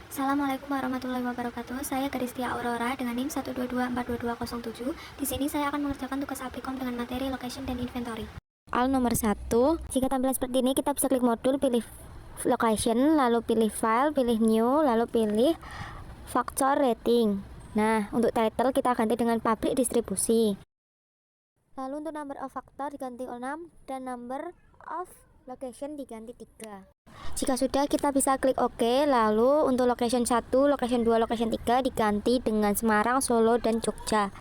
Assalamualaikum warahmatullahi wabarakatuh. Saya Garistia Aurora dengan NIM 122422207. Di sini saya akan mengerjakan tugas applikom dengan materi location dan inventory. Soal nomor 1, jika tampilan seperti ini kita bisa klik modul, pilih location, lalu pilih file, pilih new, lalu pilih factor rating. Nah, untuk title kita ganti dengan pabrik distribusi. Lalu untuk number of factor diganti 6 dan number of location diganti 3. Jika sudah, kita bisa klik OK. Lalu untuk location 1, location 2, location 3 diganti dengan Semarang, Solo, dan Jogja.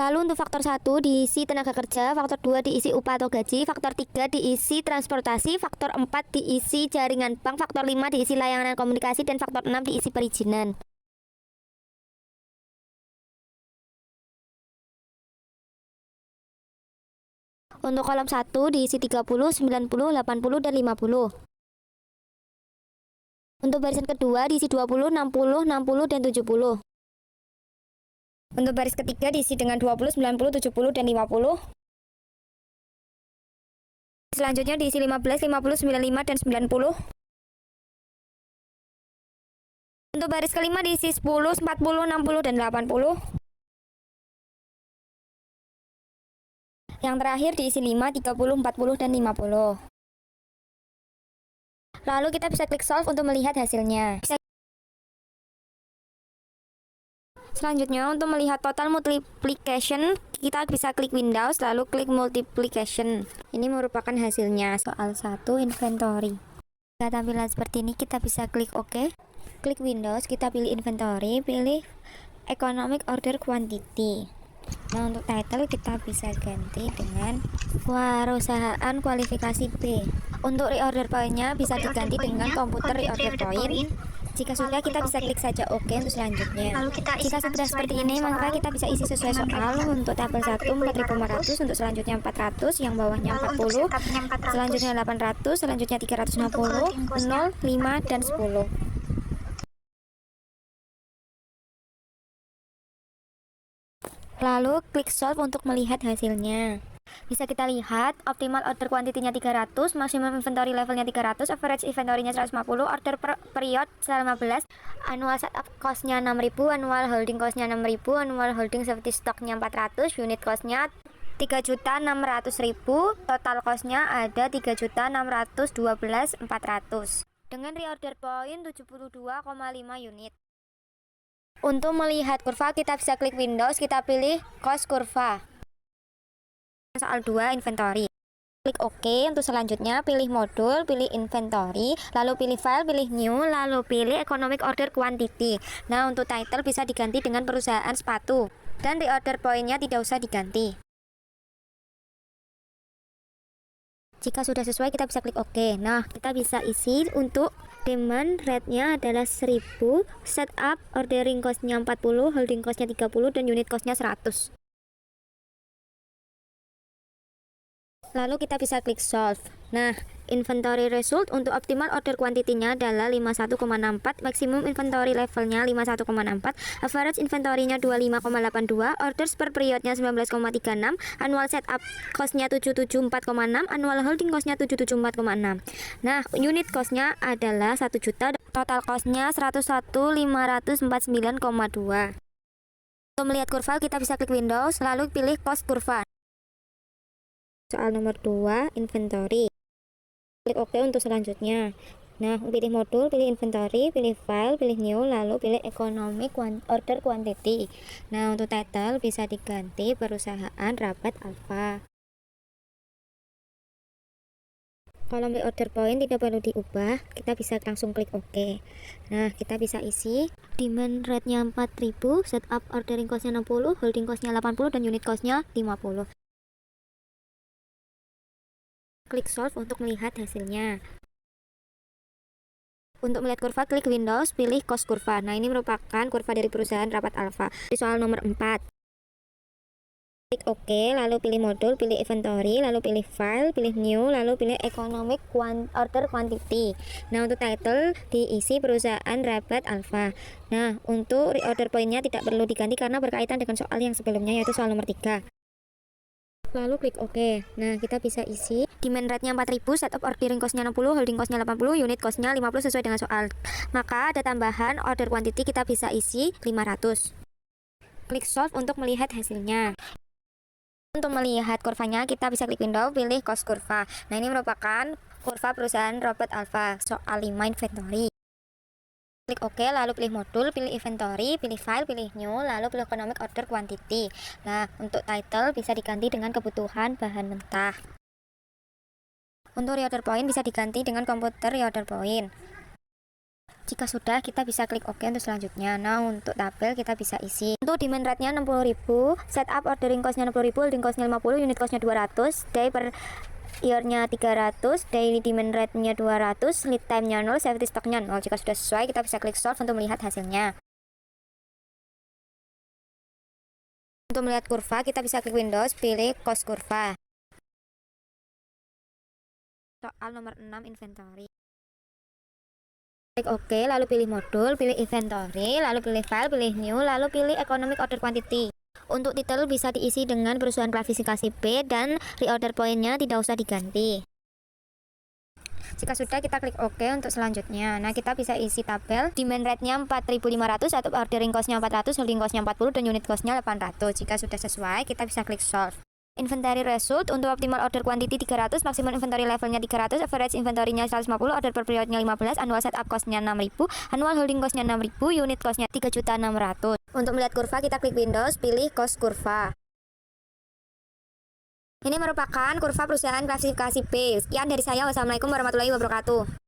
Lalu untuk faktor 1 diisi tenaga kerja, faktor 2 diisi upah atau gaji, faktor 3 diisi transportasi, faktor 4 diisi jaringan bank, faktor 5 diisi layanan komunikasi, dan faktor 6 diisi perizinan. Untuk kolom 1 diisi 30, 90, 80, dan 50. Untuk barisan kedua diisi 20, 60, 60, dan 70. Untuk baris ketiga diisi dengan 20, 90, 70, dan 50. Selanjutnya diisi 15, 50, 95, dan 90. Untuk baris kelima diisi 10, 40, 60, dan 80. Yang terakhir diisi 5, 30, 40, dan 50. Lalu kita bisa klik solve untuk melihat hasilnya. Selanjutnya untuk melihat total multiplication, kita bisa klik Windows lalu klik multiplication. Ini merupakan hasilnya. Soal 1 inventory. Jika tampilan seperti ini kita bisa klik OK. Klik Windows, kita pilih inventory, pilih economic order quantity. Nah, untuk title kita bisa ganti dengan perusahaan kualifikasi B. Untuk reorder point-nya bisa diganti dengan komputer reorder point. Jika sudah, kita bisa klik saja OK untuk selanjutnya. Jika sudah seperti ini, maka kita bisa isi sesuai soal. Untuk tabel 1 4.500, untuk selanjutnya 400, yang bawahnya 40, selanjutnya 800, selanjutnya 360, 0, 5, dan 10. Lalu klik solve untuk melihat hasilnya. Bisa kita lihat optimal order quantity-nya 300, maximum inventory levelnya 300, average inventory-nya 150, order per period 15, annual setup cost-nya 6.000, annual holding cost-nya 6.000, annual holding safety stock-nya 400, unit cost-nya 3.600.000, total cost-nya ada 3.612.400 dengan reorder point 72,5 unit. Untuk melihat kurva kita bisa klik Windows, kita pilih cost kurva. Soal 2 inventory. Klik OK. Untuk selanjutnya pilih modul, pilih inventory, lalu pilih file, pilih new, lalu pilih economic order quantity. Nah, untuk title bisa diganti dengan perusahaan sepatu dan reorder point-nya tidak usah diganti. Jika sudah sesuai kita bisa klik OK. Nah, kita bisa isi untuk demand rate-nya adalah 1000, setup ordering cost-nya 40, holding cost-nya 30, dan unit cost-nya 100. Lalu kita bisa klik solve. Nah, inventory result untuk optimal order quantity-nya adalah 51,64, maximum inventory levelnya 51,64, average inventory-nya 25,82, orders per period-nya 19,36, annual setup cost-nya 774,6, annual holding cost-nya 774,6. Nah, unit cost-nya adalah 1 juta, total cost-nya 101.549,2. Untuk melihat kurva kita bisa klik Windows, lalu pilih cost kurva. Soal nomor 2 inventory. Klik OK untuk selanjutnya. Nah, pilih modul, pilih inventory, pilih file, pilih new, lalu pilih economic order quantity. Nah, untuk title bisa diganti perusahaan Rabat Alfa. Kolom reorder point tidak perlu diubah, kita bisa langsung klik OK. Nah, kita bisa isi demand rate-nya 4000, setup ordering cost-nya 60, holding cost-nya 80, dan unit cost-nya 50. Klik solve untuk melihat hasilnya. Untuk melihat kurva, klik Windows, pilih cost kurva. Nah, ini merupakan kurva dari perusahaan Rabat Alfa. Di soal nomor 4. Klik OK, lalu pilih modul, pilih inventory, lalu pilih file, pilih new, lalu pilih economic order quantity. Nah, untuk title diisi perusahaan Rabat Alfa. Nah, untuk reorder point-nya tidak perlu diganti karena berkaitan dengan soal yang sebelumnya, yaitu soal nomor 3. Lalu klik OK. Nah, kita bisa isi demand rate-nya 4000, setup ordering cost-nya 60, holding cost-nya 80, unit cost-nya 50 sesuai dengan soal. Maka ada tambahan order quantity, kita bisa isi 500. Klik solve untuk melihat hasilnya. Untuk melihat kurvanya, kita bisa klik window, pilih cost kurva. Nah, ini merupakan kurva perusahaan Robert Alpha soal 5 inventory. Klik OK, lalu pilih modul, pilih inventory, pilih file, pilih new, lalu pilih economic order quantity. Nah, untuk title bisa diganti dengan kebutuhan bahan mentah. Untuk reorder point bisa diganti dengan komputer reorder point. Jika sudah, kita bisa klik OK untuk selanjutnya. Nah, untuk tabel kita bisa isi. Untuk demand rate-nya 60.000, setup ordering cost-nya 60.000, holding cost-nya 50, unit cost-nya 200, day per year-nya 300, daily demand rate-nya 200, lead time-nya 0, safety stock-nya 0. Jika sudah sesuai, kita bisa klik solve untuk melihat hasilnya. Untuk melihat kurva, kita bisa klik Windows, pilih cost kurva. Soal nomor 6 inventory. Klik OK, lalu pilih modul, pilih inventory, lalu pilih file, pilih new, lalu pilih economic order quantity. Untuk title bisa diisi dengan perusahaan klasifikasi B dan reorder point-nya tidak usah diganti. Jika sudah, kita klik OK untuk selanjutnya. Nah, kita bisa isi tabel demand rate-nya 4.500, atau ordering cost-nya 400, holding cost-nya 40, dan unit cost-nya 800. Jika sudah sesuai, kita bisa klik solve. Inventory result untuk optimal order quantity 300, maximum inventory levelnya 300, average inventory-nya 150, order per periodnya 15, annual setup cost-nya 6.000, annual holding cost-nya 6.000, unit cost-nya 3.600. Untuk melihat kurva, kita klik Windows, pilih cost kurva. Ini merupakan kurva perusahaan klasifikasi B. Sekian dari saya. Wassalamualaikum warahmatullahi wabarakatuh.